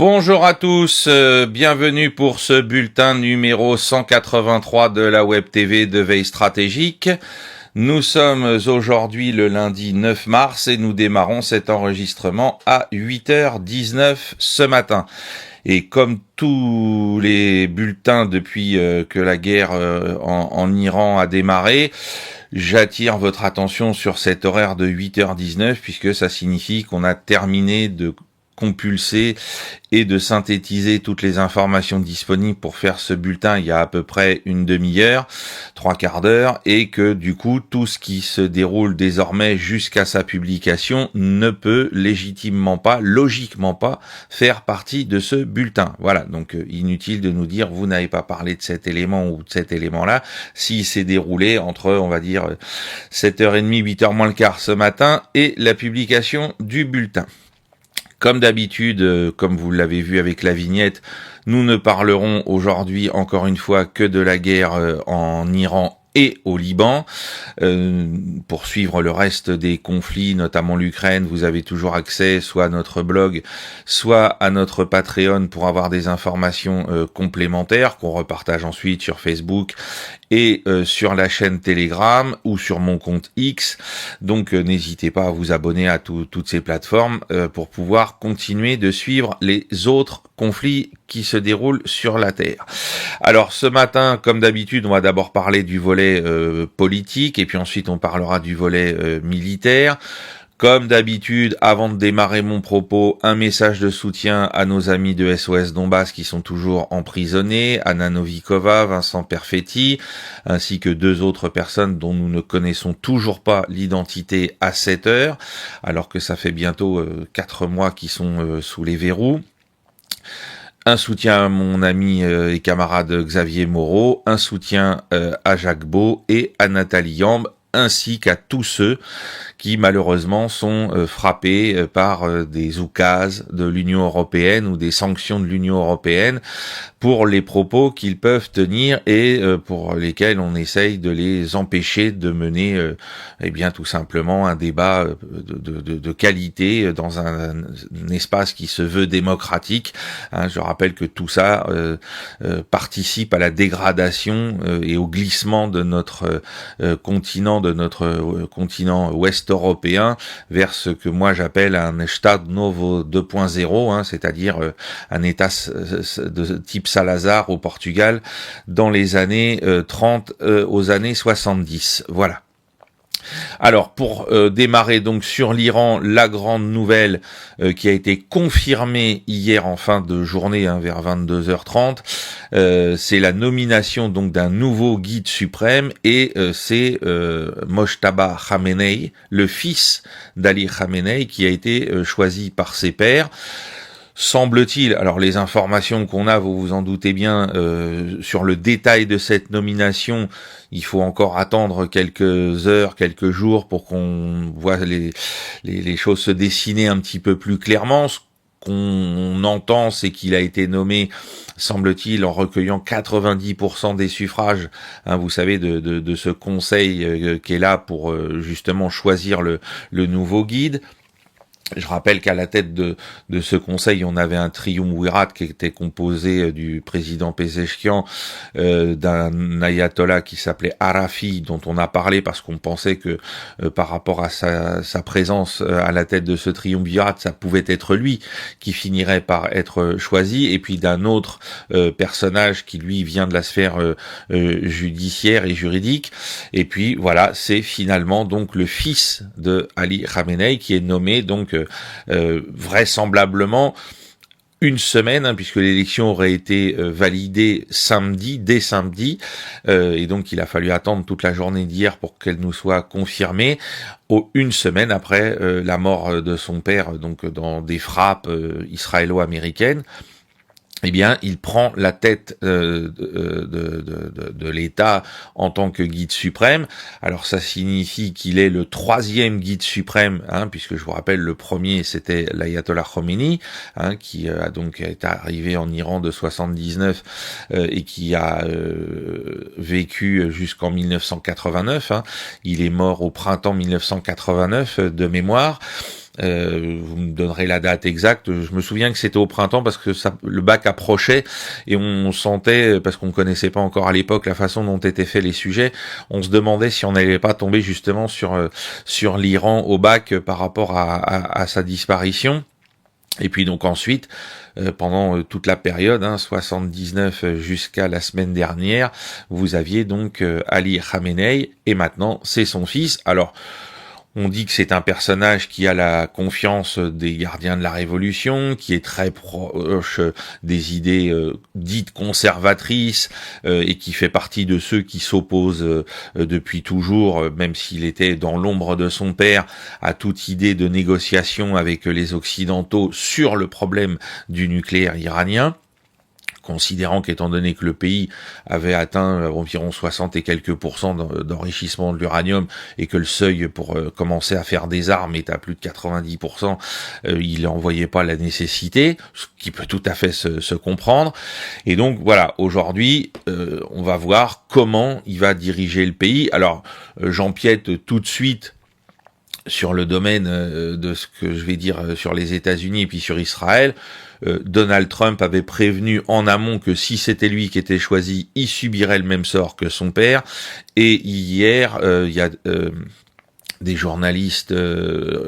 Bonjour à tous, bienvenue pour ce bulletin numéro 183 de la Web TV de Veille Stratégique. Nous sommes aujourd'hui le lundi 9 mars et nous démarrons cet enregistrement à 8h19 ce matin. Et comme tous les bulletins depuis que la guerre en Iran a démarré, j'attire votre attention sur cet horaire de 8h19 puisque ça signifie qu'on a terminé de compulser et de synthétiser toutes les informations disponibles pour faire ce bulletin il y a à peu près une demi-heure, trois quarts d'heure, et que du coup tout ce qui se déroule désormais jusqu'à sa publication ne peut légitimement pas, logiquement pas, faire partie de ce bulletin. Voilà, donc inutile de nous dire vous n'avez pas parlé de cet élément ou de cet élément-là, s'il s'est déroulé entre, on va dire, 7h30, 8h moins le quart ce matin et la publication du bulletin. Comme d'habitude, comme vous l'avez vu avec la vignette, nous ne parlerons aujourd'hui encore une fois que de la guerre en Iran et au Liban. Pour suivre le reste des conflits, notamment l'Ukraine, vous avez toujours accès soit à notre blog, soit à notre Patreon pour avoir des informations complémentaires qu'on repartage ensuite sur Facebook et sur la chaîne Telegram ou sur mon compte X. Donc n'hésitez pas à vous abonner à toutes ces plateformes pour pouvoir continuer de suivre les autres conflits qui se déroulent sur la Terre. Alors ce matin, comme d'habitude, on va d'abord parler du volet politique et puis ensuite on parlera du volet militaire. Comme d'habitude, avant de démarrer mon propos, un message de soutien à nos amis de SOS Donbass qui sont toujours emprisonnés, Anna Novikova, Vincent Perfetti, ainsi que deux autres personnes dont nous ne connaissons toujours pas l'identité à cette heure, alors que ça fait bientôt 4 mois qu'ils sont sous les verrous. Un soutien à mon ami et camarade Xavier Moreau, un soutien à Jacques Beau et à Nathalie Yamb, ainsi qu'à tous ceux qui malheureusement sont frappés par des oukases de l'Union européenne ou des sanctions de l'Union européenne pour les propos qu'ils peuvent tenir et pour lesquels on essaye de les empêcher de mener eh bien tout simplement un débat de qualité dans un espace qui se veut démocratique. Je rappelle que tout ça participe à la dégradation et au glissement de notre continent, ouest européen vers ce que moi j'appelle un Estado Novo 2.0, c'est-à-dire un État de type Salazar au Portugal dans les années 30 aux années 70. Voilà. Alors pour démarrer donc sur l'Iran, la grande nouvelle qui a été confirmée hier en fin de journée vers 22h30, c'est la nomination donc d'un nouveau guide suprême et c'est Mojtaba Khamenei, le fils d'Ali Khamenei, qui a été choisi par ses pairs. Semble-t-il, alors les informations qu'on a, vous vous en doutez bien, sur le détail de cette nomination, il faut encore attendre quelques heures, quelques jours pour qu'on voit les choses se dessiner un petit peu plus clairement. Ce qu'on entend, c'est qu'il a été nommé, semble-t-il, en recueillant 90% des suffrages, vous savez, de ce conseil qui est là pour justement choisir le nouveau guide. Je rappelle qu'à la tête de ce conseil, on avait un triumvirat qui était composé du président Pezeshkian, d'un ayatollah qui s'appelait Arafi, dont on a parlé parce qu'on pensait que par rapport à sa présence à la tête de ce triumvirat, ça pouvait être lui qui finirait par être choisi, et puis d'un autre personnage qui lui vient de la sphère judiciaire et juridique, et puis voilà, c'est finalement donc le fils de Ali Khamenei qui est nommé donc vraisemblablement une semaine, puisque l'élection aurait été validée dès samedi, et donc il a fallu attendre toute la journée d'hier pour qu'elle nous soit confirmée, une semaine après la mort de son père, donc dans des frappes israélo-américaines. Eh bien, il prend la tête de l'État en tant que guide suprême. Alors, ça signifie qu'il est le 3e guide suprême, puisque je vous rappelle, le premier, c'était l'ayatollah Khomeini, qui a donc été arrivé en Iran de 79 et qui a vécu jusqu'en 1989. Il est mort au printemps 1989 de mémoire. Vous me donnerez la date exacte. Je me souviens que c'était au printemps parce que le bac approchait et on sentait, parce qu'on ne connaissait pas encore à l'époque la façon dont étaient faits les sujets, on se demandait si on n'allait pas tomber justement sur l'Iran au bac par rapport à sa disparition. Et puis donc ensuite, pendant toute la période, 79 jusqu'à la semaine dernière, vous aviez donc Ali Khamenei, et maintenant c'est son fils. Alors, on dit que c'est un personnage qui a la confiance des gardiens de la Révolution, qui est très proche des idées dites conservatrices et qui fait partie de ceux qui s'opposent depuis toujours, même s'il était dans l'ombre de son père, à toute idée de négociation avec les Occidentaux sur le problème du nucléaire iranien, considérant qu'étant donné que le pays avait atteint environ 60 et quelques % d'enrichissement de l'uranium et que le seuil pour commencer à faire des armes est à plus de 90%, il n'en voyait pas la nécessité, ce qui peut tout à fait se comprendre. Et donc voilà, aujourd'hui, on va voir comment il va diriger le pays. Alors, j'empiète tout de suite sur le domaine de ce que je vais dire sur les États-Unis et puis sur Israël. Donald Trump avait prévenu en amont que si c'était lui qui était choisi, il subirait le même sort que son père. Et hier, il y a des journalistes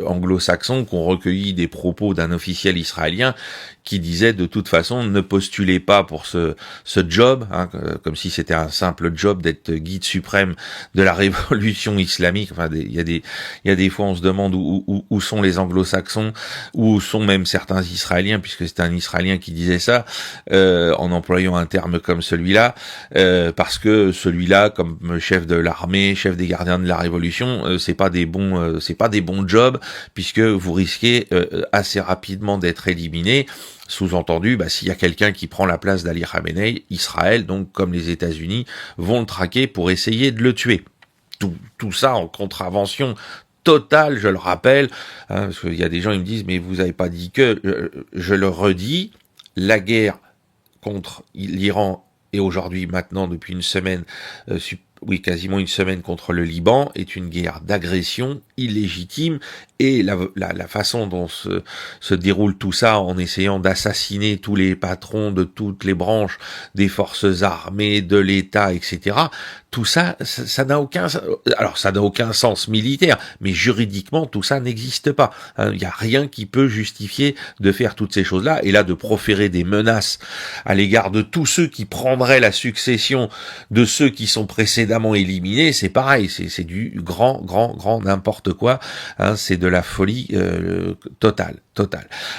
anglo-saxons qui ont recueilli des propos d'un officiel israélien qui disait de toute façon ne postulez pas pour ce job, comme si c'était un simple job d'être guide suprême de la révolution islamique. Enfin, il y a des fois on se demande où sont les anglo-saxons, où sont même certains Israéliens, puisque c'est un Israélien qui disait ça, en employant un terme comme celui-là, parce que celui-là, comme chef de l'armée, chef des gardiens de la révolution, c'est pas des bons jobs, puisque vous risquez assez rapidement d'être éliminé. Sous-entendu, s'il y a quelqu'un qui prend la place d'Ali Khamenei, Israël, donc comme les États-Unis, vont le traquer pour essayer de le tuer. Tout ça en contravention totale, je le rappelle, parce qu'il y a des gens qui me disent, mais vous avez pas dit que, je le redis, la guerre contre l'Iran et aujourd'hui, maintenant, depuis une semaine, quasiment une semaine contre le Liban, est une guerre d'agression illégitime, et la façon dont se déroule tout ça, en essayant d'assassiner tous les patrons de toutes les branches des forces armées, de l'État, etc., tout ça, ça n'a aucun sens militaire, mais juridiquement, tout ça n'existe pas. Il n'y a rien qui peut justifier de faire toutes ces choses-là, et là, de proférer des menaces à l'égard de tous ceux qui prendraient la succession de ceux qui sont précédemment éliminés, c'est pareil, c'est du grand n'importe quoi, c'est de la folie totale.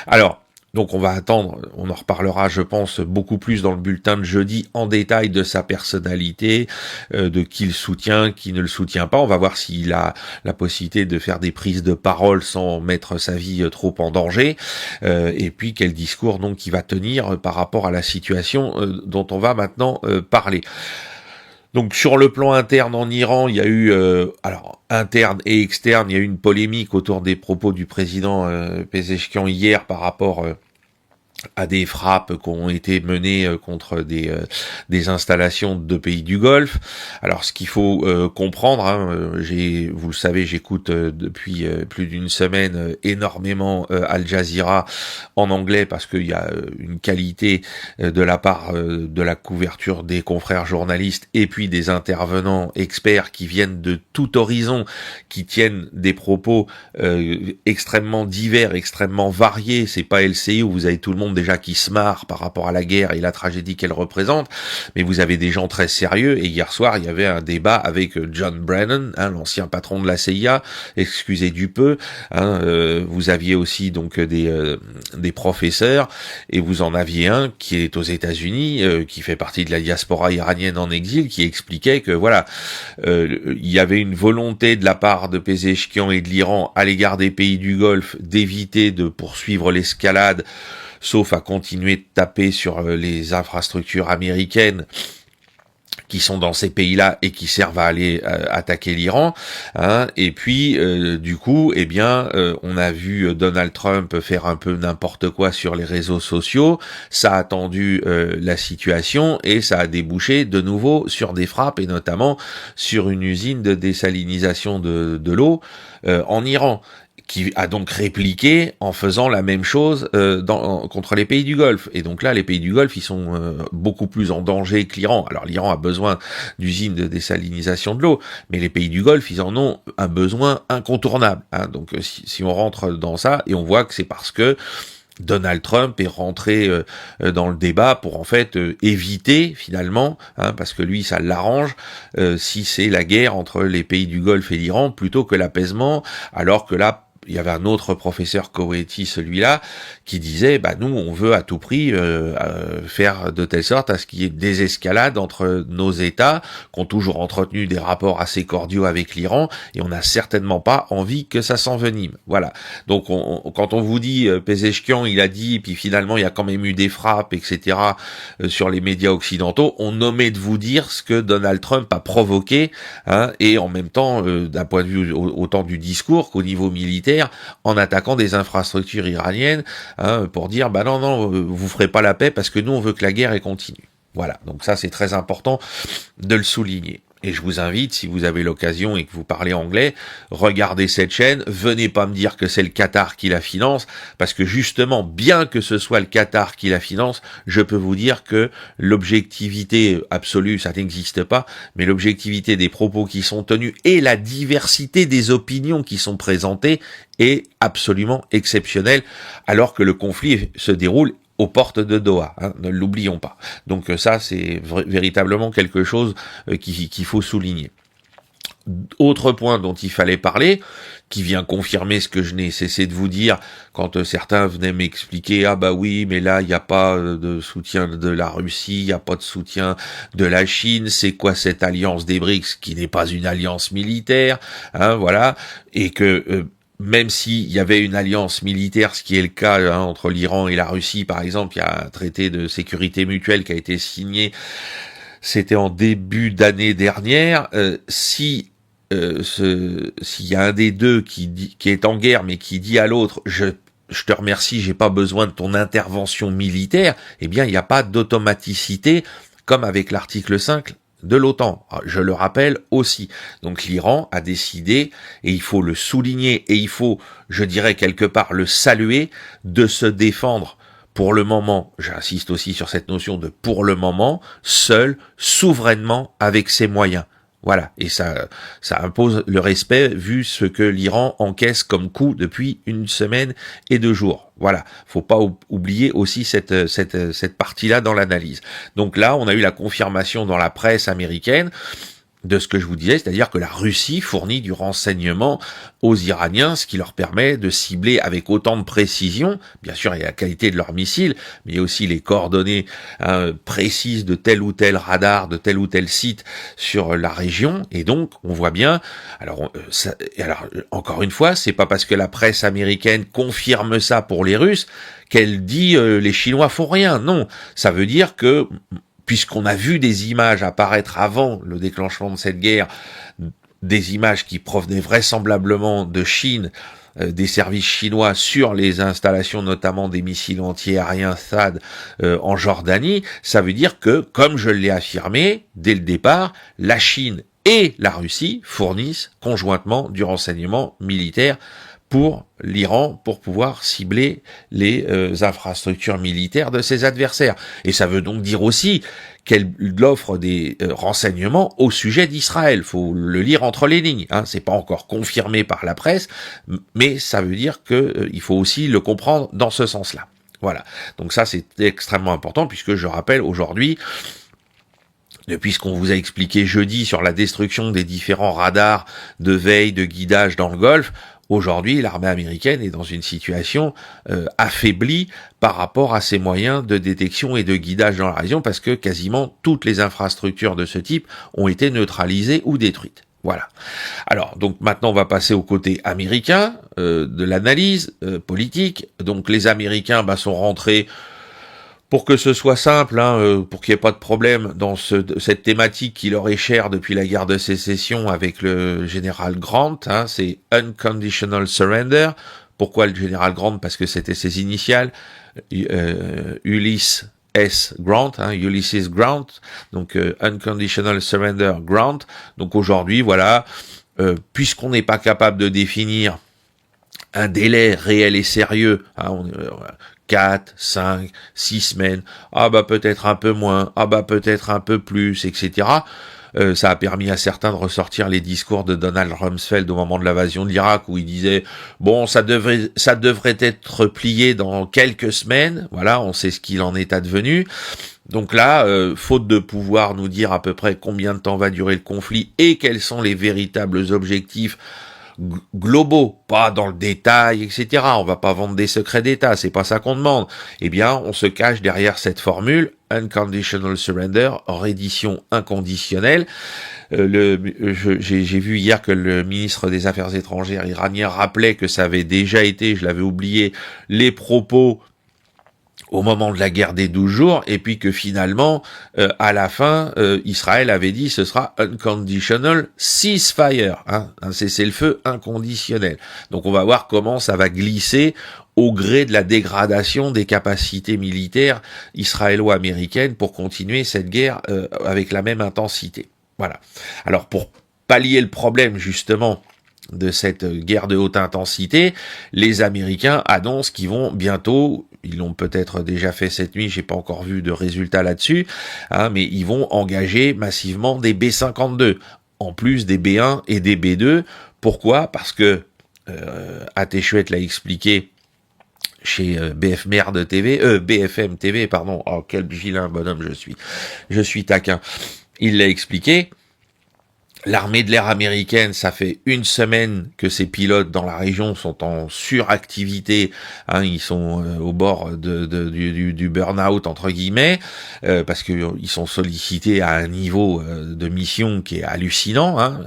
Alors, donc on va attendre, on en reparlera je pense beaucoup plus dans le bulletin de jeudi en détail de sa personnalité, de qui le soutient, qui ne le soutient pas. On va voir s'il a la possibilité de faire des prises de parole sans mettre sa vie trop en danger, et puis quel discours donc il va tenir par rapport à la situation dont on va maintenant parler. Donc sur le plan interne en Iran, il y a eu, interne et externe, il y a eu une polémique autour des propos du président Pezeshkian hier par rapport à des frappes qui ont été menées contre des installations de pays du Golfe. Alors, ce qu'il faut comprendre, vous le savez, j'écoute depuis plus d'une semaine énormément Al Jazeera en anglais parce qu'il y a une qualité de la part de la couverture des confrères journalistes et puis des intervenants experts qui viennent de tout horizon, qui tiennent des propos extrêmement divers, extrêmement variés. C'est pas LCI où vous avez tout le monde déjà qui se marre par rapport à la guerre et la tragédie qu'elle représente, mais vous avez des gens très sérieux, et hier soir il y avait un débat avec John Brennan, l'ancien patron de la CIA, excusez du peu, vous aviez aussi donc des professeurs, et vous en aviez un qui est aux États-Unis, qui fait partie de la diaspora iranienne en exil, qui expliquait que voilà, il y avait une volonté de la part de Pezeshkian et de l'Iran à l'égard des pays du Golfe d'éviter de poursuivre l'escalade, sauf à continuer de taper sur les infrastructures américaines qui sont dans ces pays-là et qui servent à aller attaquer l'Iran, et puis du coup, on a vu Donald Trump faire un peu n'importe quoi sur les réseaux sociaux, ça a tendu la situation et ça a débouché de nouveau sur des frappes, et notamment sur une usine de désalinisation de l'eau en Iran. qui a donc répliqué en faisant la même chose contre les pays du Golfe. Et donc là, les pays du Golfe, ils sont beaucoup plus en danger que l'Iran. Alors l'Iran a besoin d'usines de désalinisation de l'eau, mais les pays du Golfe, ils en ont un besoin incontournable. Hein. Donc si on rentre dans ça, et on voit que c'est parce que Donald Trump est rentré dans le débat pour en fait éviter finalement, parce que lui ça l'arrange, si c'est la guerre entre les pays du Golfe et l'Iran plutôt que l'apaisement, alors que là il y avait un autre professeur Koweïti, celui-là, qui disait, nous, on veut à tout prix faire de telle sorte à ce qu'il y ait des escalades entre nos États, qui ont toujours entretenu des rapports assez cordiaux avec l'Iran, et on n'a certainement pas envie que ça s'envenime. Voilà. Donc, quand on vous dit, Pezeshkian, il a dit, puis finalement, il y a quand même eu des frappes, etc., sur les médias occidentaux, on omet de vous dire ce que Donald Trump a provoqué, et en même temps, d'un point de vue autant du discours qu'au niveau militaire, en attaquant des infrastructures iraniennes, pour dire non, vous ferez pas la paix parce que nous on veut que la guerre continue. Voilà, donc ça c'est très important de le souligner. Et je vous invite, si vous avez l'occasion et que vous parlez anglais, regardez cette chaîne, venez pas me dire que c'est le Qatar qui la finance, parce que justement, bien que ce soit le Qatar qui la finance, je peux vous dire que l'objectivité absolue, ça n'existe pas, mais l'objectivité des propos qui sont tenus et la diversité des opinions qui sont présentées est absolument exceptionnelle, alors que le conflit se déroule aux portes de Doha, ne l'oublions pas. Donc ça, c'est véritablement quelque chose qu'il faut souligner. Autre point dont il fallait parler, qui vient confirmer ce que je n'ai cessé de vous dire quand certains venaient m'expliquer oui, mais là il n'y a pas de soutien de la Russie, il n'y a pas de soutien de la Chine, c'est quoi cette alliance des BRICS qui n'est pas une alliance militaire, voilà, et que même s'il y avait une alliance militaire, ce qui est le cas entre l'Iran et la Russie, par exemple, il y a un traité de sécurité mutuelle qui a été signé, c'était en début d'année dernière. S'il y a un des deux qui est en guerre, mais qui dit à l'autre, je te remercie, j'ai pas besoin de ton intervention militaire, eh bien, il n'y a pas d'automaticité, comme avec l'article 5 de l'OTAN, je le rappelle aussi. Donc l'Iran a décidé, et il faut le souligner, et il faut, je dirais quelque part, le saluer, de se défendre pour le moment, j'insiste aussi sur cette notion de pour le moment, seul, souverainement, avec ses moyens. Voilà, et ça impose le respect vu ce que l'Iran encaisse comme coup depuis 1 semaine et 2 jours. Voilà, faut pas oublier aussi cette partie-là dans l'analyse. Donc là, on a eu la confirmation dans la presse américaine de ce que je vous disais, c'est-à-dire que la Russie fournit du renseignement aux Iraniens, ce qui leur permet de cibler avec autant de précision, bien sûr il y a la qualité de leurs missiles, mais il y a aussi les coordonnées précises de tel ou tel radar, de tel ou tel site sur la région, et donc on voit bien, alors encore une fois, c'est pas parce que la presse américaine confirme ça pour les Russes qu'elle dit les Chinois font rien, non, ça veut dire que puisqu'on a vu des images apparaître avant le déclenchement de cette guerre, des images qui provenaient vraisemblablement de Chine, des services chinois sur les installations, notamment des missiles anti-aériens THAAD en Jordanie, ça veut dire que, comme je l'ai affirmé dès le départ, la Chine et la Russie fournissent conjointement du renseignement militaire pour l'Iran, pour pouvoir cibler les infrastructures militaires de ses adversaires. Et ça veut donc dire aussi qu'elle offre des renseignements au sujet d'Israël. Faut le lire entre les lignes. C'est pas encore confirmé par la presse, mais ça veut dire que il faut aussi le comprendre dans ce sens-là. Voilà. Donc ça, c'est extrêmement important puisque je rappelle aujourd'hui, depuis ce qu'on vous a expliqué jeudi sur la destruction des différents radars de veille, de guidage dans le Golfe, aujourd'hui, l'armée américaine est dans une situation affaiblie par rapport à ses moyens de détection et de guidage dans la région parce que quasiment toutes les infrastructures de ce type ont été neutralisées ou détruites. Voilà. Alors, donc maintenant, on va passer au côté américain de l'analyse politique. Donc, les Américains sont rentrés. Pour que ce soit simple, pour qu'il n'y ait pas de problème dans cette thématique qui leur est chère depuis la guerre de sécession avec le général Grant, c'est Unconditional Surrender. Pourquoi le général Grant? Parce que c'était ses initiales, Ulysses S. Grant, Ulysses Grant, donc Unconditional Surrender Grant. Donc aujourd'hui, voilà, puisqu'on n'est pas capable de définir un délai réel et sérieux, 4, 5, 6 semaines, peut-être un peu moins, peut-être un peu plus, etc. Ça a permis à certains de ressortir les discours de Donald Rumsfeld au moment de l'invasion de l'Irak, où il disait bon, ça devrait être plié dans quelques semaines. Voilà, on sait ce qu'il en est advenu. Donc là, faute de pouvoir nous dire à peu près combien de temps va durer le conflit et quels sont les véritables objectifs globaux, pas dans le détail, etc. On va pas vendre des secrets d'État, c'est pas ça qu'on demande. Eh bien, on se cache derrière cette formule unconditional surrender, reddition inconditionnelle. J'ai vu hier que le ministre des Affaires étrangères iranien rappelait que ça avait déjà été, je l'avais oublié, les propos au moment de la guerre des 12 jours, et puis que finalement, à la fin, Israël avait dit ce sera unconditional ceasefire, un cessez-le-feu inconditionnel. Donc on va voir comment ça va glisser au gré de la dégradation des capacités militaires israélo-américaines pour continuer cette guerre avec la même intensité. Voilà. Alors pour pallier le problème justement de cette guerre de haute intensité, les Américains annoncent qu'ils vont bientôt, ils l'ont peut-être déjà fait cette nuit, j'ai pas encore vu de résultats là-dessus, mais ils vont engager massivement des B-52, en plus des B-1 et des B-2. Pourquoi ? Parce que, Atéchouette l'a expliqué chez BFM TV, pardon, oh quel vilain bonhomme je suis taquin, il l'a expliqué. L'armée de l'air américaine, ça fait une semaine que ces pilotes dans la région sont en suractivité, ils sont au bord du burn-out entre guillemets, parce que ils sont sollicités à un niveau de mission qui est hallucinant,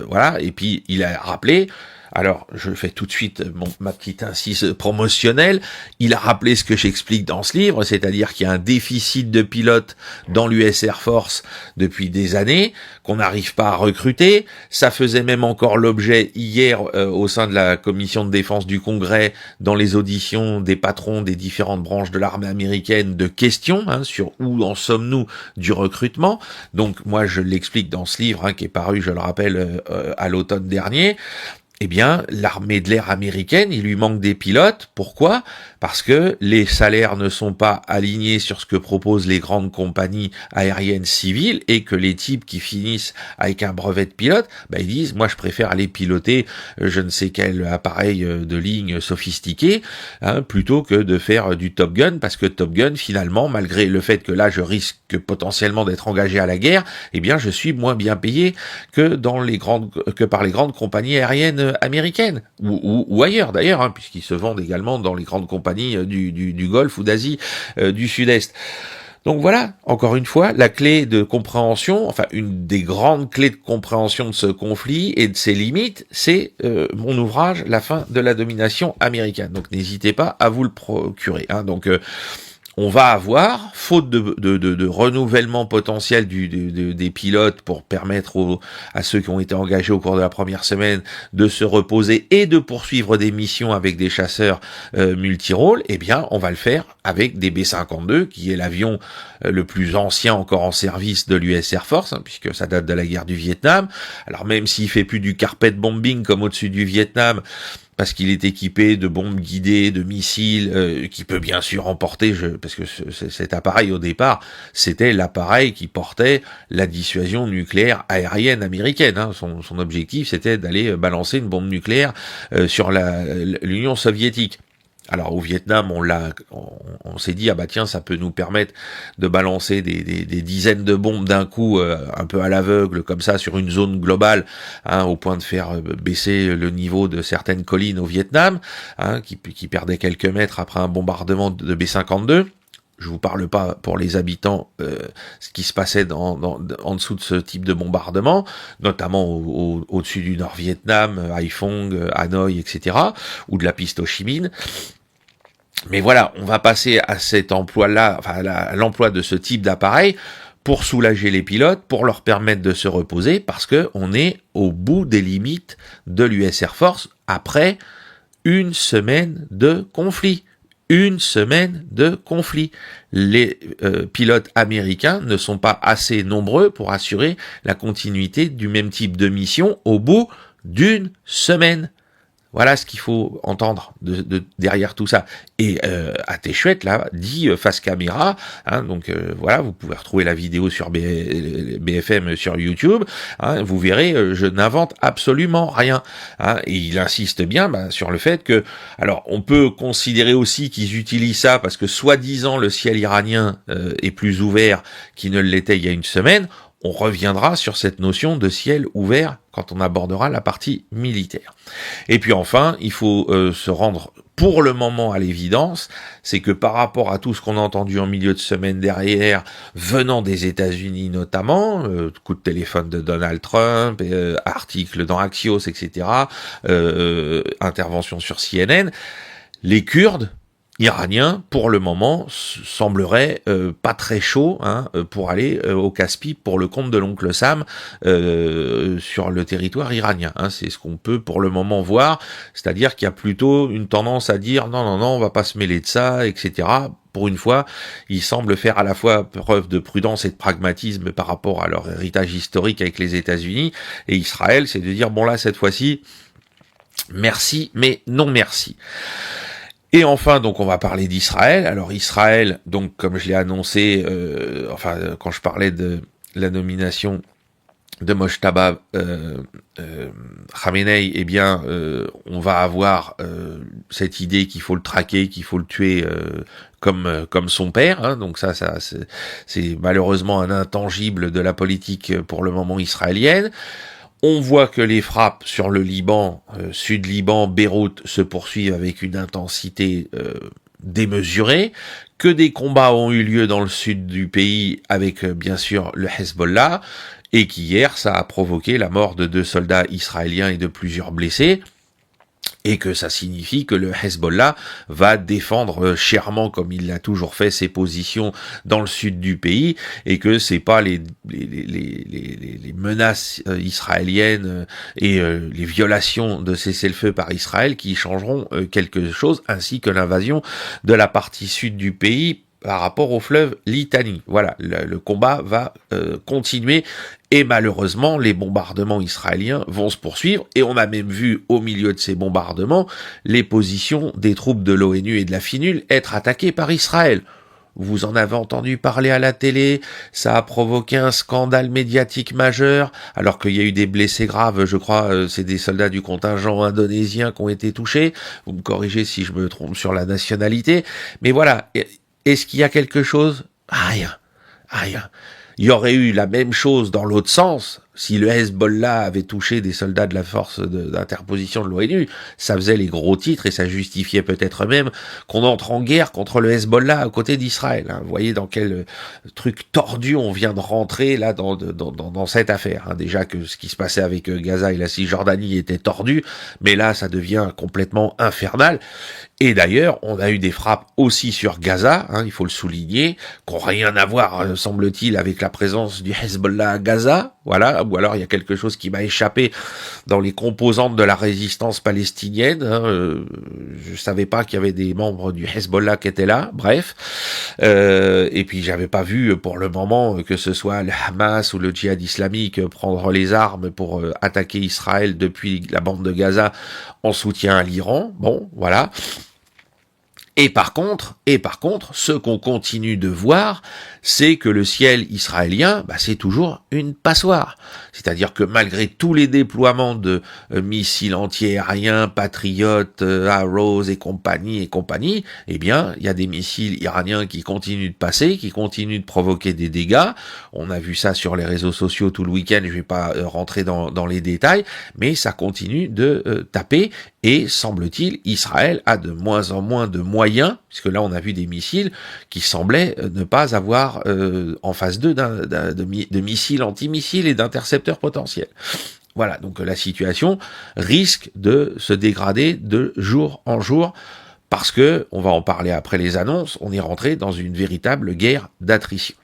voilà. Et puis il a rappelé. Alors, je fais tout de suite ma petite incise promotionnelle. Il a rappelé ce que j'explique dans ce livre, c'est-à-dire qu'il y a un déficit de pilotes dans l'US Air Force depuis des années, qu'on n'arrive pas à recruter. Ça faisait même encore l'objet hier au sein de la commission de défense du Congrès, dans les auditions des patrons des différentes branches de l'armée américaine, de questions sur où en sommes-nous du recrutement. Donc, moi, je l'explique dans ce livre, qui est paru, je le rappelle, à l'automne dernier. Eh bien, l'armée de l'air américaine, il lui manque des pilotes. Pourquoi ? Parce que les salaires ne sont pas alignés sur ce que proposent les grandes compagnies aériennes civiles et que les types qui finissent avec un brevet de pilote, ils disent, moi je préfère aller piloter je ne sais quel appareil de ligne sophistiqué, plutôt que de faire du Top Gun, parce que Top Gun, finalement, malgré le fait que là je risque potentiellement d'être engagé à la guerre, eh bien je suis moins bien payé que par les grandes compagnies aériennes américaines, ou ailleurs d'ailleurs, puisqu'ils se vendent également dans les grandes compagnies du Golfe ou d'Asie du Sud-Est. Donc voilà, encore une fois, la clé de compréhension, une des grandes clés de compréhension de ce conflit et de ses limites, c'est mon ouvrage « La fin de la domination américaine ». Donc n'hésitez pas à vous le procurer. Donc on va avoir, faute de renouvellement potentiel des pilotes pour permettre à ceux qui ont été engagés au cours de la première semaine de se reposer et de poursuivre des missions avec des chasseurs multirôles, eh bien, on va le faire avec des B-52, qui est l'avion le plus ancien encore en service de l'US Air Force, puisque ça date de la guerre du Vietnam. Alors même s'il fait plus du carpet bombing comme au-dessus du Vietnam, parce qu'il est équipé de bombes guidées, de missiles, qui peut bien sûr emporter, parce que cet appareil au départ, c'était l'appareil qui portait la dissuasion nucléaire aérienne américaine. Son objectif, c'était d'aller balancer une bombe nucléaire sur l'Union soviétique. Alors au Vietnam, on s'est dit tiens, ça peut nous permettre de balancer des dizaines de bombes d'un coup, un peu à l'aveugle comme ça sur une zone globale, au point de faire baisser le niveau de certaines collines au Vietnam, qui perdaient quelques mètres après un bombardement de B-52. Je vous parle pas pour les habitants ce qui se passait en dessous de ce type de bombardement, notamment au-dessus du Nord-Vietnam, Haiphong, Hanoï, etc., ou de la piste Ho Chi Minh. Mais voilà, on va passer à cet emploi-là, à l'emploi de ce type d'appareil pour soulager les pilotes, pour leur permettre de se reposer, parce que on est au bout des limites de l'US Air Force après une semaine de conflit. Une semaine de conflit. Les pilotes américains ne sont pas assez nombreux pour assurer la continuité du même type de mission au bout d'une semaine. Voilà ce qu'il faut entendre derrière tout ça. Et Ateshwet là dit face caméra, hein, donc voilà, vous pouvez retrouver la vidéo sur BFM sur YouTube. Hein, vous verrez, je n'invente absolument rien. Hein, et il insiste bien sur le fait que, alors on peut considérer aussi qu'ils utilisent ça parce que soi-disant le ciel iranien est plus ouvert qu'il ne l'était il y a une semaine. On reviendra sur cette notion de ciel ouvert quand on abordera la partie militaire. Et puis enfin, il faut se rendre pour le moment à l'évidence, c'est que par rapport à tout ce qu'on a entendu en milieu de semaine derrière, venant des États-Unis notamment, coup de téléphone de Donald Trump, articles dans Axios, etc., intervention sur CNN, les Kurdes iraniens, pour le moment, semblerait pas très chaud pour aller au Caspi pour le compte de l'oncle Sam sur le territoire iranien. Hein, c'est ce qu'on peut pour le moment voir, c'est-à-dire qu'il y a plutôt une tendance à dire non, on va pas se mêler de ça, etc. Pour une fois, ils semblent faire à la fois preuve de prudence et de pragmatisme par rapport à leur héritage historique avec les États-Unis et Israël, c'est de dire bon là cette fois-ci, merci, mais non merci. Et enfin, donc, on va parler d'Israël. Alors, Israël, donc, comme je l'ai annoncé, quand je parlais de la nomination de Mojtaba Khamenei, eh bien, on va avoir cette idée qu'il faut le traquer, qu'il faut le tuer comme son père. Hein. Donc ça c'est malheureusement un intangible de la politique pour le moment israélienne. On voit que les frappes sur le Liban, Sud-Liban, Beyrouth, se poursuivent avec une intensité démesurée, que des combats ont eu lieu dans le sud du pays avec bien sûr le Hezbollah, et qu'hier ça a provoqué la mort de 2 soldats israéliens et de plusieurs blessés. Et que ça signifie que le Hezbollah va défendre chèrement, comme il l'a toujours fait, ses positions dans le sud du pays, et que c'est pas les menaces israéliennes et les violations de cessez-le-feu par Israël qui changeront quelque chose, ainsi que l'invasion de la partie sud du pays par rapport au fleuve Litani. Voilà, le combat va continuer. Et malheureusement, les bombardements israéliens vont se poursuivre, et on a même vu, au milieu de ces bombardements, les positions des troupes de l'ONU et de la FINUL être attaquées par Israël. Vous en avez entendu parler à la télé, ça a provoqué un scandale médiatique majeur, alors qu'il y a eu des blessés graves, je crois, c'est des soldats du contingent indonésien qui ont été touchés. Vous me corrigez si je me trompe sur la nationalité. Mais voilà, est-ce qu'il y a quelque chose ? Rien. Il y aurait eu la même chose dans l'autre sens, si le Hezbollah avait touché des soldats de la force d'interposition de l'ONU, ça faisait les gros titres et ça justifiait peut-être même qu'on entre en guerre contre le Hezbollah à côté d'Israël. Hein. Vous voyez dans quel truc tordu on vient de rentrer là dans cette affaire. Hein. Déjà que ce qui se passait avec Gaza et la Cisjordanie était tordu, mais là ça devient complètement infernal. Et d'ailleurs, on a eu des frappes aussi sur Gaza, hein, il faut le souligner, qui n'ont rien à voir, semble-t-il, avec la présence du Hezbollah à Gaza, voilà, ou alors il y a quelque chose qui m'a échappé dans les composantes de la résistance palestinienne, hein, je savais pas qu'il y avait des membres du Hezbollah qui étaient là, bref, et puis j'avais pas vu pour le moment que ce soit le Hamas ou le djihad islamique prendre les armes pour attaquer Israël depuis la bande de Gaza en soutien à l'Iran, bon, voilà. Et par contre, ce qu'on continue de voir, c'est que le ciel israélien, c'est toujours une passoire. C'est-à-dire que malgré tous les déploiements de missiles anti-aériens, Patriot, Arrows et compagnie, eh bien, il y a des missiles iraniens qui continuent de passer, qui continuent de provoquer des dégâts. On a vu ça sur les réseaux sociaux tout le week-end, je vais pas rentrer dans les détails, mais ça continue de taper. Et semble-t-il, Israël a de moins en moins de moyens, puisque là on a vu des missiles qui semblaient ne pas avoir en phase 2 de missiles antimissiles et d'intercepteurs potentiels. Voilà, donc la situation risque de se dégrader de jour en jour, parce que, on va en parler après les annonces, on est rentré dans une véritable guerre d'attrition.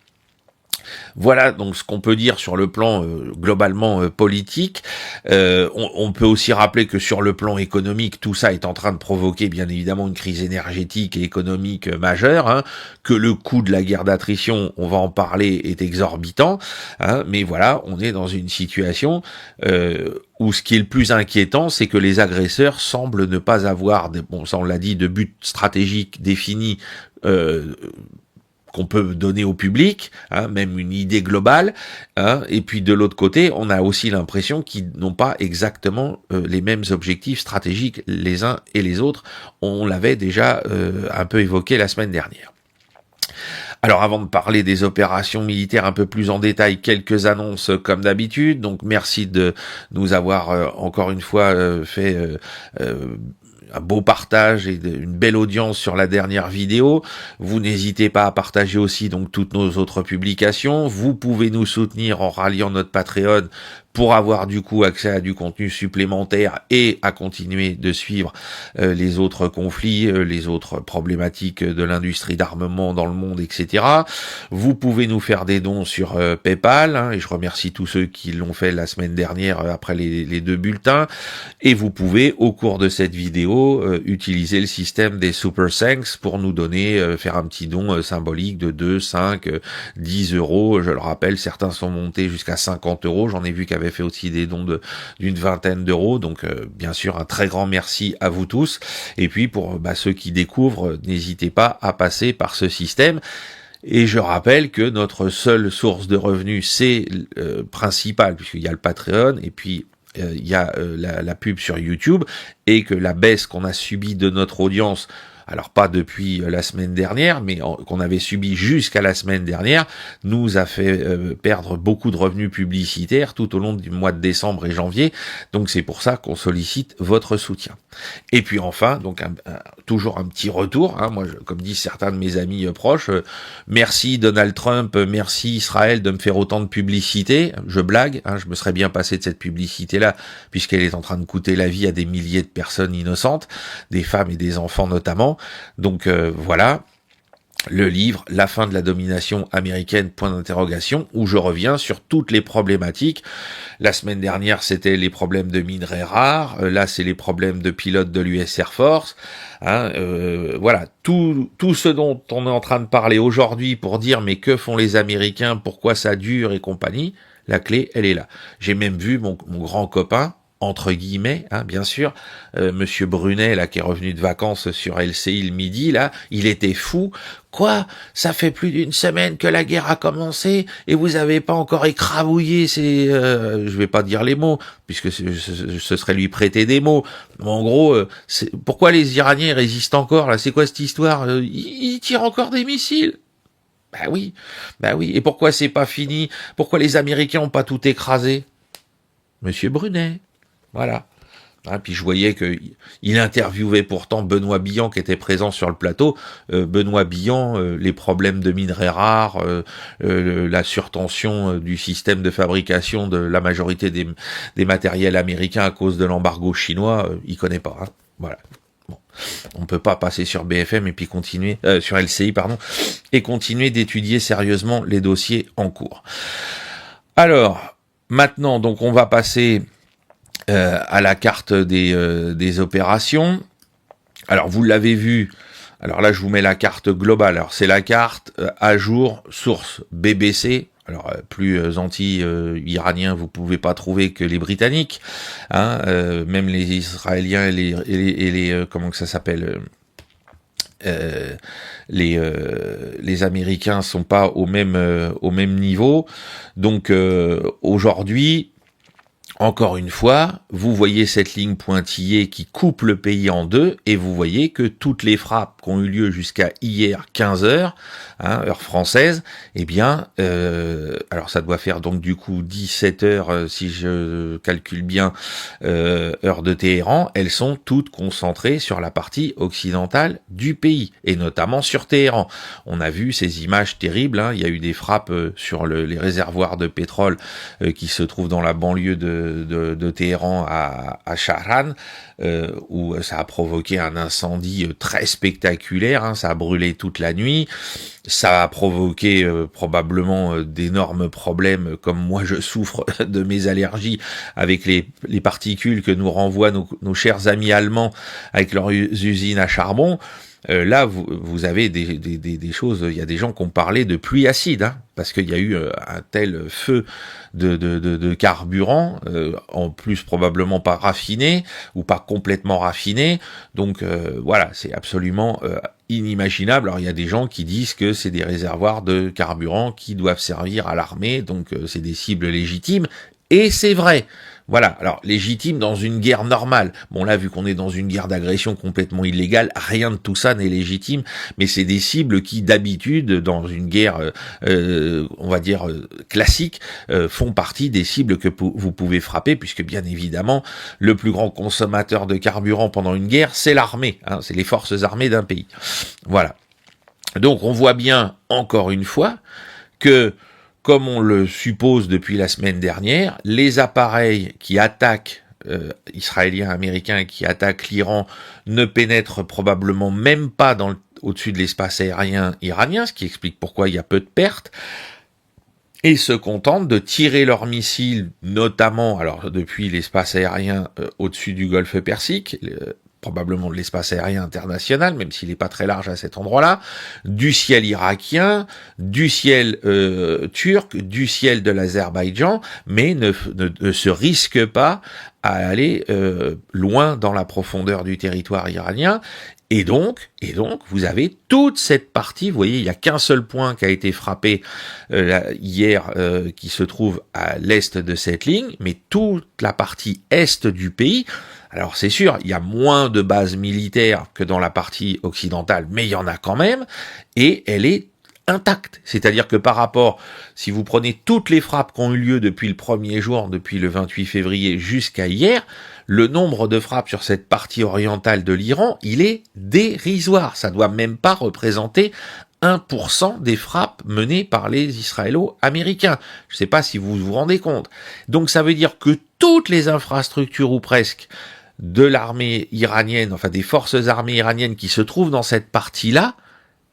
Voilà donc ce qu'on peut dire sur le plan globalement politique. On peut aussi rappeler que sur le plan économique, tout ça est en train de provoquer bien évidemment une crise énergétique et économique majeure, hein, que le coût de la guerre d'attrition, on va en parler, est exorbitant, hein, mais voilà, on est dans une situation où ce qui est le plus inquiétant, c'est que les agresseurs semblent ne pas avoir, bon ça on l'a dit, de but stratégique défini, qu'on peut donner au public, hein, même une idée globale, hein, et puis de l'autre côté, on a aussi l'impression qu'ils n'ont pas exactement les mêmes objectifs stratégiques les uns et les autres. On l'avait déjà un peu évoqué la semaine dernière. Alors avant de parler des opérations militaires un peu plus en détail, quelques annonces comme d'habitude. Donc merci de nous avoir encore une fois fait un beau partage et une belle audience sur la dernière vidéo. Vous n'hésitez pas à partager aussi donc toutes nos autres publications. Vous pouvez nous soutenir en ralliant notre Patreon pour avoir du coup accès à du contenu supplémentaire et à continuer de suivre les autres conflits, les autres problématiques de l'industrie d'armement dans le monde, etc. Vous pouvez nous faire des dons sur PayPal, hein, et je remercie tous ceux qui l'ont fait la semaine dernière après les deux bulletins. Et vous pouvez, au cours de cette vidéo, utiliser le système des Super Thanks pour nous donner, faire un petit don symbolique de 2, 5, 10 euros. Je le rappelle, certains sont montés jusqu'à 50 euros. J'en ai vu qu'avait fait aussi des dons d'une vingtaine d'euros. Donc, bien sûr, un très grand merci à vous tous. Et puis, pour ceux qui découvrent, n'hésitez pas à passer par ce système. Et je rappelle que notre seule source de revenus, c'est principale, puisqu'il y a le Patreon, et puis il y a la pub sur YouTube, et que la baisse qu'on a subie de notre audience, alors pas depuis la semaine dernière, mais qu'on avait subi jusqu'à la semaine dernière, nous a fait perdre beaucoup de revenus publicitaires tout au long du mois de décembre et janvier. Donc c'est pour ça qu'on sollicite votre soutien. Et puis enfin, donc toujours un petit retour, hein, moi comme disent certains de mes amis proches, merci Donald Trump, merci Israël de me faire autant de publicité. Je blague, hein, je me serais bien passé de cette publicité-là, puisqu'elle est en train de coûter la vie à des milliers de personnes innocentes, des femmes et des enfants notamment. Donc voilà, le livre « La fin de la domination américaine », point d'interrogation, où je reviens sur toutes les problématiques. La semaine dernière, c'était les problèmes de minerais rares, là c'est les problèmes de pilotes de l'US Air Force, hein, voilà, tout ce dont on est en train de parler aujourd'hui pour dire mais que font les Américains, pourquoi ça dure et compagnie, la clé elle est là. J'ai même vu mon grand copain, entre guillemets, hein, bien sûr, Monsieur Brunet, là, qui est revenu de vacances sur LCI le midi, là, il était fou. Quoi? Ça fait plus d'une semaine que la guerre a commencé et vous avez pas encore écrabouillé ces... je vais pas dire les mots, puisque ce serait lui prêter des mots. Mais en gros, pourquoi les Iraniens résistent encore, là? C'est quoi cette histoire? Ils tirent encore des missiles. Bah oui. Et pourquoi c'est pas fini? Pourquoi les Américains ont pas tout écrasé? Monsieur Brunet. Voilà. Hein, puis je voyais que il interviewait pourtant Benoît Billan qui était présent sur le plateau. Benoît Billan, les problèmes de minerais rares, la surtension du système de fabrication de la majorité des matériels américains à cause de l'embargo chinois, il connaît pas. Hein. Voilà. Bon. On peut pas passer sur BFM et puis continuer sur LCI pardon et continuer d'étudier sérieusement les dossiers en cours. Alors maintenant donc on va passer à la carte des opérations. Alors vous l'avez vu, alors là je vous mets la carte globale, alors c'est la carte à jour, source BBC, alors plus anti-iranien vous pouvez pas trouver que les Britanniques, hein, même les Israéliens et les comment que ça s'appelle les Américains sont pas au même niveau, donc aujourd'hui, encore une fois, vous voyez cette ligne pointillée qui coupe le pays en deux et vous voyez que toutes les frappes qui ont eu lieu jusqu'à hier 15h, hein, heure française, eh bien, alors ça doit faire donc du coup 17h si je calcule bien, heure de Téhéran, elles sont toutes concentrées sur la partie occidentale du pays et notamment sur Téhéran. On a vu ces images terribles, hein, il y a eu des frappes sur les réservoirs de pétrole qui se trouvent dans la banlieue de de Téhéran à Shahran, où ça a provoqué un incendie très spectaculaire, hein, ça a brûlé toute la nuit, ça a provoqué probablement d'énormes problèmes, comme moi je souffre de mes allergies avec les particules que nous renvoient nos chers amis allemands avec leurs usines à charbon. Là, vous avez des choses, il y a des gens qui ont parlé de pluie acide, hein, parce qu'il y a eu un tel feu de carburant, en plus probablement pas raffiné, ou pas complètement raffiné, donc voilà, c'est absolument inimaginable. Alors il y a des gens qui disent que c'est des réservoirs de carburant qui doivent servir à l'armée, donc c'est des cibles légitimes, et c'est vrai. Voilà, alors légitime dans une guerre normale. Bon là, vu qu'on est dans une guerre d'agression complètement illégale, rien de tout ça n'est légitime, mais c'est des cibles qui d'habitude, dans une guerre, on va dire, classique, font partie des cibles que vous pouvez frapper, puisque bien évidemment, le plus grand consommateur de carburant pendant une guerre, c'est l'armée, hein, c'est les forces armées d'un pays. Voilà. Donc on voit bien, encore une fois, que comme on le suppose depuis la semaine dernière, les appareils qui attaquent israéliens, américains, qui attaquent l'Iran ne pénètrent probablement même pas au-dessus de l'espace aérien iranien, ce qui explique pourquoi il y a peu de pertes, et se contentent de tirer leurs missiles, notamment alors depuis l'espace aérien au-dessus du golfe Persique, probablement de l'espace aérien international, même s'il n'est pas très large à cet endroit-là, du ciel irakien, du ciel turc, du ciel de l'Azerbaïdjan, mais ne se risque pas à aller loin dans la profondeur du territoire iranien. Et donc, vous avez toute cette partie, vous voyez, il n'y a qu'un seul point qui a été frappé hier, qui se trouve à l'est de cette ligne, mais toute la partie est du pays. Alors c'est sûr, il y a moins de bases militaires que dans la partie occidentale, mais il y en a quand même, et elle est intacte. C'est-à-dire que par rapport, si vous prenez toutes les frappes qui ont eu lieu depuis le premier jour, depuis le 28 février jusqu'à hier, le nombre de frappes sur cette partie orientale de l'Iran, il est dérisoire. Ça doit même pas représenter 1% des frappes menées par les Israélo-Américains. Je ne sais pas si vous vous rendez compte. Donc ça veut dire que toutes les infrastructures, ou presque, de l'armée iranienne, enfin des forces armées iraniennes qui se trouvent dans cette partie-là,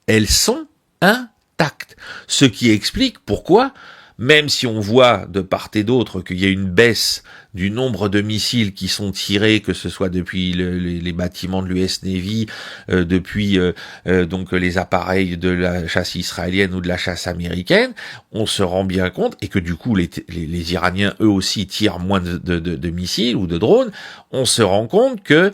elles sont intactes. Ce qui explique pourquoi, même si on voit de part et d'autre qu'il y a une baisse du nombre de missiles qui sont tirés, que ce soit depuis les bâtiments de l'US Navy, depuis donc les appareils de la chasse israélienne ou de la chasse américaine, on se rend bien compte, et que du coup les Iraniens eux aussi tirent moins de missiles ou de drones, on se rend compte que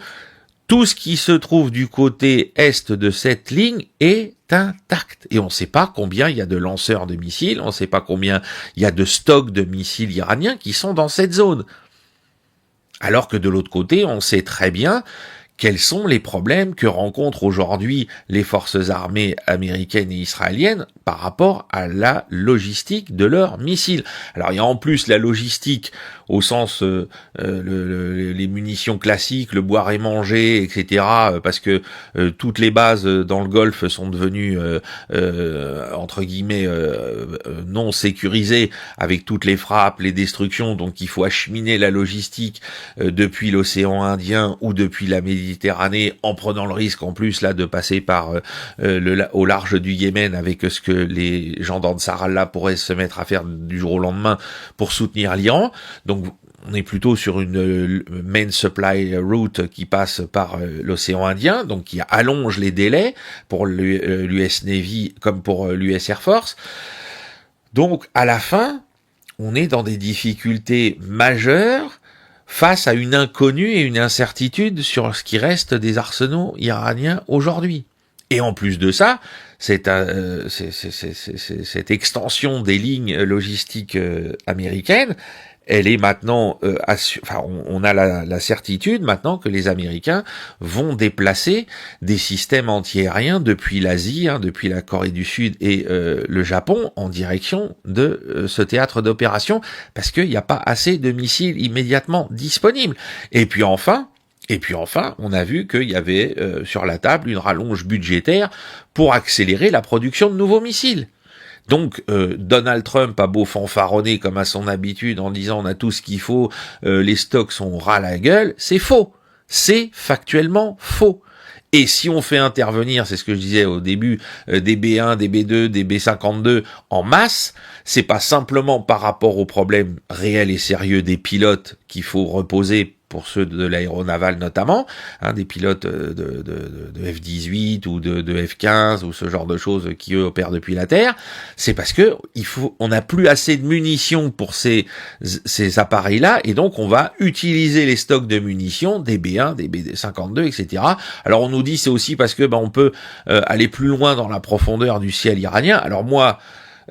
tout ce qui se trouve du côté est de cette ligne est intact. Et on ne sait pas combien il y a de lanceurs de missiles, on ne sait pas combien il y a de stocks de missiles iraniens qui sont dans cette zone. Alors que de l'autre côté, on sait très bien quels sont les problèmes que rencontrent aujourd'hui les forces armées américaines et israéliennes par rapport à la logistique de leurs missiles. Alors il y a en plus la logistique au sens les munitions classiques, le boire et manger, etc. Parce que toutes les bases dans le Golfe sont devenues entre guillemets non sécurisées avec toutes les frappes, les destructions. Donc il faut acheminer la logistique depuis l'océan Indien ou depuis la Méditerranée, en prenant le risque en plus là de passer par au large du Yémen, avec ce que les gens d'Ansar Allah pourraient se mettre à faire du jour au lendemain pour soutenir l'Iran. Donc on est plutôt sur une main supply route qui passe par l'océan Indien, donc qui allonge les délais pour l'US Navy comme pour l'US Air Force. Donc à la fin, on est dans des difficultés majeures face à une inconnue et une incertitude sur ce qui reste des arsenaux iraniens aujourd'hui. Et en plus de ça, cette extension des lignes logistiques américaines, elle est maintenant, on a la certitude maintenant que les Américains vont déplacer des systèmes antiaériens depuis l'Asie, depuis la Corée du Sud et le Japon en direction de ce théâtre d'opération, parce qu'il n'y a pas assez de missiles immédiatement disponibles. Et puis enfin, on a vu qu'il y avait sur la table une rallonge budgétaire pour accélérer la production de nouveaux missiles. Donc Donald Trump a beau fanfaronner comme à son habitude en disant on a tout ce qu'il faut, les stocks sont ras la gueule, c'est faux. C'est factuellement faux. Et si on fait intervenir, c'est ce que je disais au début, des B1, des B2, des B52 en masse, c'est pas simplement par rapport aux problèmes réels et sérieux des pilotes qu'il faut reposer pour ceux de l'aéronaval notamment, des pilotes de F-18 ou de F-15 ou ce genre de choses qui eux opèrent depuis la Terre, c'est parce que on n'a plus assez de munitions pour ces appareils-là, et donc on va utiliser les stocks de munitions des B1, des B52, etc. Alors on nous dit c'est aussi parce que on peut aller plus loin dans la profondeur du ciel iranien. Alors moi,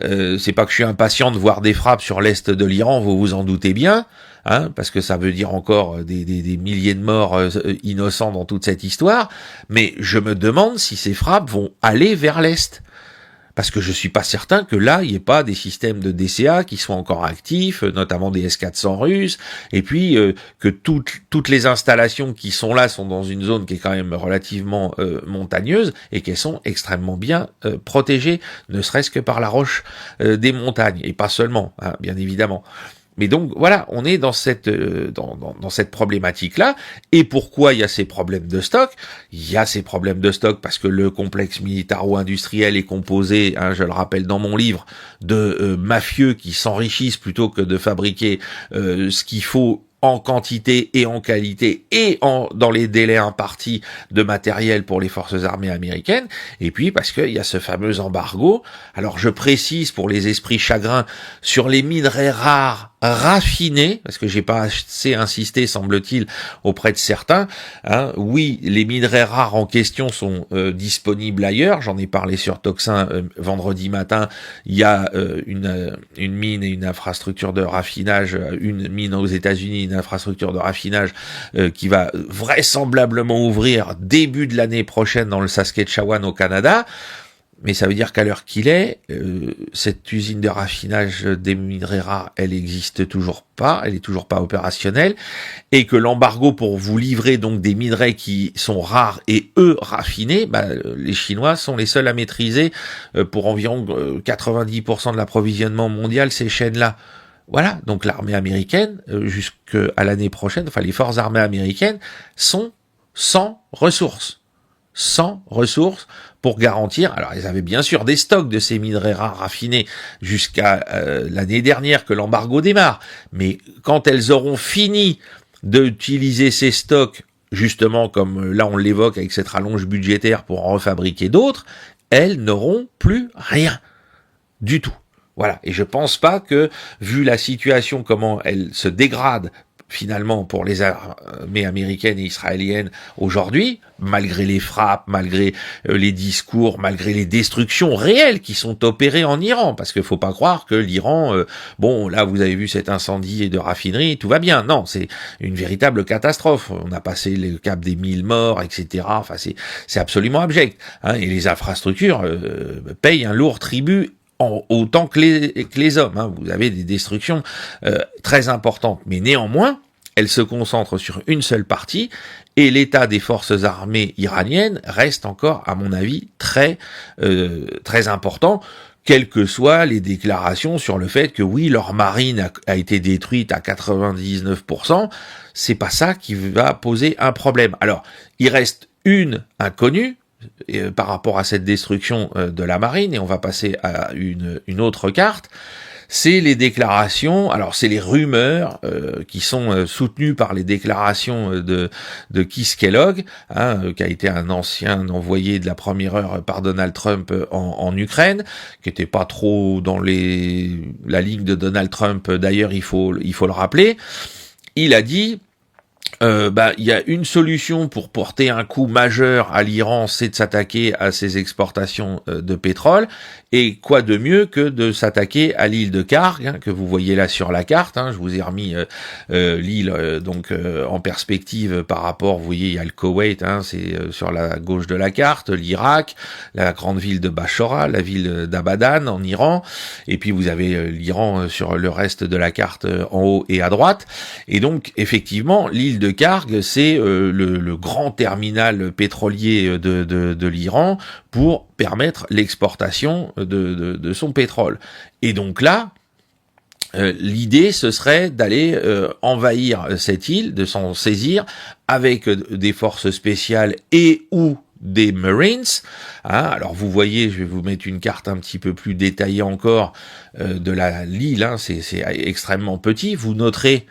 c'est pas que je suis impatient de voir des frappes sur l'est de l'Iran, vous vous en doutez bien. Parce que ça veut dire encore des milliers de morts innocents dans toute cette histoire, mais je me demande si ces frappes vont aller vers l'Est. Parce que je suis pas certain que là, il n'y ait pas des systèmes de DCA qui soient encore actifs, notamment des S-400 russes, et puis que toutes les installations qui sont là sont dans une zone qui est quand même relativement montagneuse, et qu'elles sont extrêmement bien protégées, ne serait-ce que par la roche des montagnes, et pas seulement, bien évidemment. Mais donc voilà, on est dans cette problématique-là. Et pourquoi il y a ces problèmes de stock? Il y a ces problèmes de stock parce que le complexe militaro-industriel est composé, je le rappelle dans mon livre, de mafieux qui s'enrichissent plutôt que de fabriquer ce qu'il faut en quantité et en qualité et dans les délais impartis de matériel pour les forces armées américaines, et puis parce qu'il y a ce fameux embargo. Alors je précise pour les esprits chagrins sur les minerais rares raffinés, parce que j'ai pas assez insisté, semble-t-il, auprès de certains. Oui, les minerais rares en question sont disponibles ailleurs. J'en ai parlé sur Toxin vendredi matin. Il y a une mine et une infrastructure de raffinage, une mine aux États-Unis, une infrastructure de raffinage qui va vraisemblablement ouvrir début de l'année prochaine dans le Saskatchewan au Canada. Mais ça veut dire qu'à l'heure qu'il est, cette usine de raffinage des minerais rares, elle existe toujours pas, elle est toujours pas opérationnelle, et que l'embargo pour vous livrer donc des minerais qui sont rares et eux raffinés, les Chinois sont les seuls à maîtriser pour environ 90% de l'approvisionnement mondial ces chaînes-là. Voilà, donc l'armée américaine, jusqu'à l'année prochaine, enfin les forces armées américaines sont sans ressources pour garantir. Alors ils avaient bien sûr des stocks de ces minerais rares raffinés jusqu'à l'année dernière que l'embargo démarre, mais quand elles auront fini d'utiliser ces stocks, justement comme là on l'évoque avec cette rallonge budgétaire pour en refabriquer d'autres, elles n'auront plus rien du tout. Voilà, et je pense pas que, vu la situation, comment elle se dégrade finalement pour les armées américaines et israéliennes aujourd'hui, malgré les frappes, malgré les discours, malgré les destructions réelles qui sont opérées en Iran, parce qu'il faut pas croire que l'Iran, là vous avez vu cet incendie de raffinerie, tout va bien. Non, c'est une véritable catastrophe. On a passé le cap des 1000 morts, etc. Enfin, c'est absolument abject. Et les infrastructures payent un lourd tribut autant que les hommes. Vous avez des destructions très importantes, mais néanmoins, elles se concentrent sur une seule partie, et l'état des forces armées iraniennes reste encore, à mon avis, très important, quelles que soient les déclarations sur le fait que oui, leur marine a été détruite à 99%, c'est pas ça qui va poser un problème. Alors, il reste une inconnue, par rapport à cette destruction de la marine, et on va passer à une autre carte, c'est les déclarations, alors c'est les rumeurs qui sont soutenues par les déclarations de Keith Kellogg, qui a été un ancien envoyé de la première heure par Donald Trump en Ukraine, qui était pas trop dans la ligne de Donald Trump, d'ailleurs il faut le rappeler. Il a dit il y a une solution pour porter un coup majeur à l'Iran, c'est de s'attaquer à ses exportations de pétrole, et quoi de mieux que de s'attaquer à l'île de Karg, que vous voyez là sur la carte. Je vous ai remis l'île en perspective par rapport, vous voyez, il y a le Koweït, c'est sur la gauche de la carte, l'Irak, la grande ville de Bachora, la ville d'Abadan en Iran, et puis vous avez l'Iran sur le reste de la carte en haut et à droite. Et donc effectivement, l'île l'île de Karg, c'est le grand terminal pétrolier de l'Iran pour permettre l'exportation de son pétrole. Et donc là, l'idée, ce serait d'aller envahir cette île, de s'en saisir avec des forces spéciales et ou des Marines. Alors vous voyez, je vais vous mettre une carte un petit peu plus détaillée encore de l'île, c'est extrêmement petit. Vous noterez,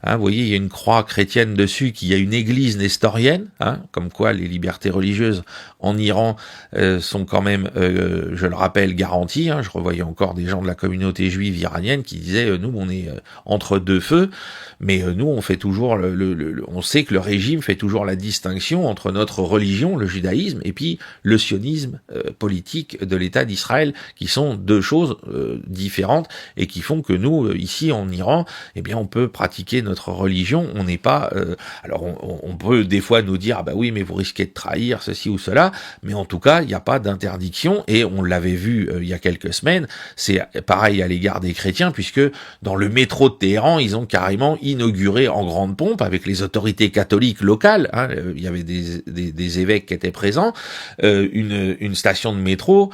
vous voyez, il y a une croix chrétienne dessus, qu'il y a une église nestorienne, comme quoi les libertés religieuses en Iran sont quand même, je le rappelle, garanties. Je revoyais encore des gens de la communauté juive iranienne qui disaient nous, on est entre deux feux, mais nous, on fait toujours on sait que le régime fait toujours la distinction entre notre religion, le judaïsme, et puis le sionisme politique de l'État d'Israël, qui sont deux choses différentes et qui font que nous, ici en Iran, eh bien, on peut pratiquer notre religion. On n'est pas. Alors, on peut des fois nous dire, oui, mais vous risquez de trahir ceci ou cela, mais en tout cas, il n'y a pas d'interdiction. Et on l'avait vu il y a quelques semaines. C'est pareil à l'égard des chrétiens, puisque dans le métro de Téhéran, ils ont carrément inauguré en grande pompe avec les autorités catholiques locales. Il y avait des évêques qui étaient présents, une station de métro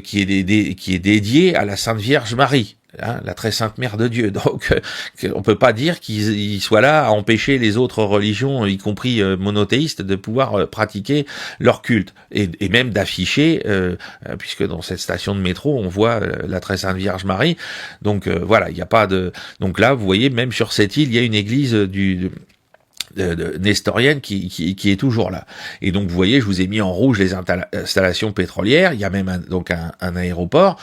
qui est dédiée à la Sainte Vierge Marie. La très sainte mère de Dieu. Donc, on peut pas dire qu'ils soient là à empêcher les autres religions, y compris monothéistes, de pouvoir pratiquer leur culte et même d'afficher, puisque dans cette station de métro, on voit la très sainte Vierge Marie. Donc voilà, il n'y a pas de. Donc là, vous voyez, même sur cette île, il y a une église nestorienne qui est toujours là. Et donc, vous voyez, je vous ai mis en rouge les installations pétrolières. Il y a même un aéroport.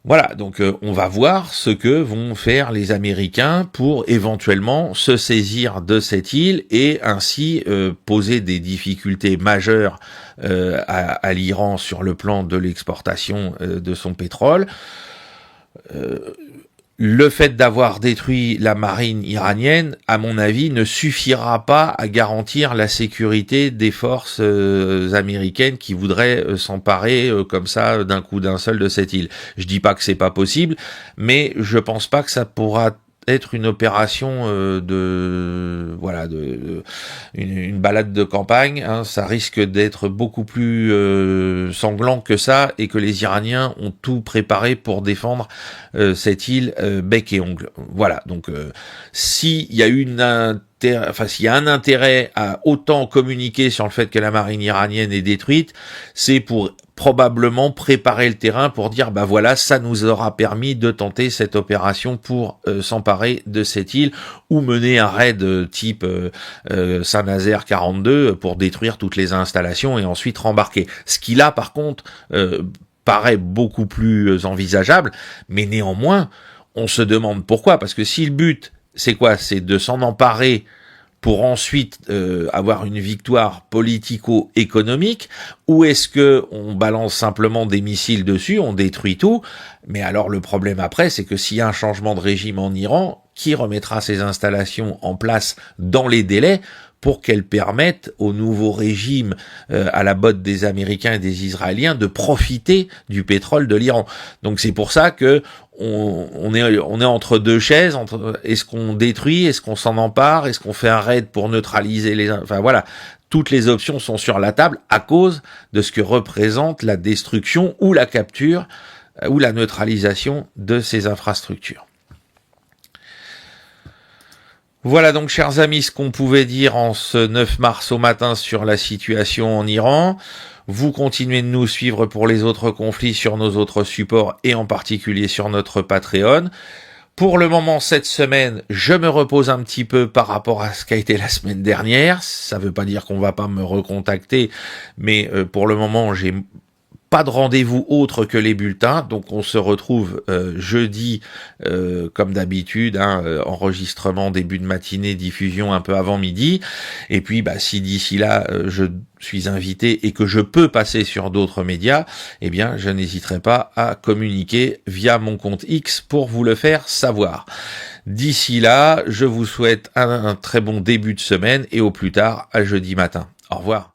Voilà, donc on va voir ce que vont faire les Américains pour éventuellement se saisir de cette île et ainsi poser des difficultés majeures à l'Iran sur le plan de l'exportation de son pétrole. Le fait d'avoir détruit la marine iranienne, à mon avis, ne suffira pas à garantir la sécurité des forces américaines qui voudraient s'emparer comme ça d'un coup d'un seul de cette île. Je dis pas que c'est pas possible, mais je pense pas que ça pourra être une opération une balade de campagne. Ça risque d'être beaucoup plus sanglant que ça, et que les Iraniens ont tout préparé pour défendre cette île bec et ongle. Voilà, donc s'il y a s'il y a un intérêt à autant communiquer sur le fait que la marine iranienne est détruite, c'est pour probablement préparer le terrain pour dire voilà, ça nous aura permis de tenter cette opération pour s'emparer de cette île, ou mener un raid type Saint-Nazaire 42 pour détruire toutes les installations et ensuite rembarquer. Ce qui là par contre paraît beaucoup plus envisageable, mais néanmoins on se demande pourquoi, parce que si le but c'est quoi, c'est de s'en emparer pour ensuite avoir une victoire politico-économique, ou est-ce que on balance simplement des missiles dessus, on détruit tout? Mais alors le problème après, c'est que s'il y a un changement de régime en Iran, qui remettra ces installations en place dans les délais pour qu'elles permettent au nouveau régime à la botte des Américains et des Israéliens de profiter du pétrole de l'Iran? Donc c'est pour ça que on est entre deux chaises, est-ce qu'on détruit, est-ce qu'on s'en empare, est-ce qu'on fait un raid pour neutraliser enfin voilà, toutes les options sont sur la table à cause de ce que représente la destruction ou la capture ou la neutralisation de ces infrastructures. Voilà donc, chers amis, ce qu'on pouvait dire en ce 9 mars au matin sur la situation en Iran. Vous continuez de nous suivre pour les autres conflits sur nos autres supports et en particulier sur notre Patreon. Pour le moment, cette semaine, je me repose un petit peu par rapport à ce qu'a été la semaine dernière. Ça veut pas dire qu'on va pas me recontacter, mais pour le moment, j'ai pas de rendez-vous autre que les bulletins, donc on se retrouve jeudi comme d'habitude, enregistrement début de matinée, diffusion un peu avant midi, et puis si d'ici là je suis invité et que je peux passer sur d'autres médias, eh bien je n'hésiterai pas à communiquer via mon compte X pour vous le faire savoir. D'ici là, je vous souhaite un très bon début de semaine et au plus tard à jeudi matin. Au revoir.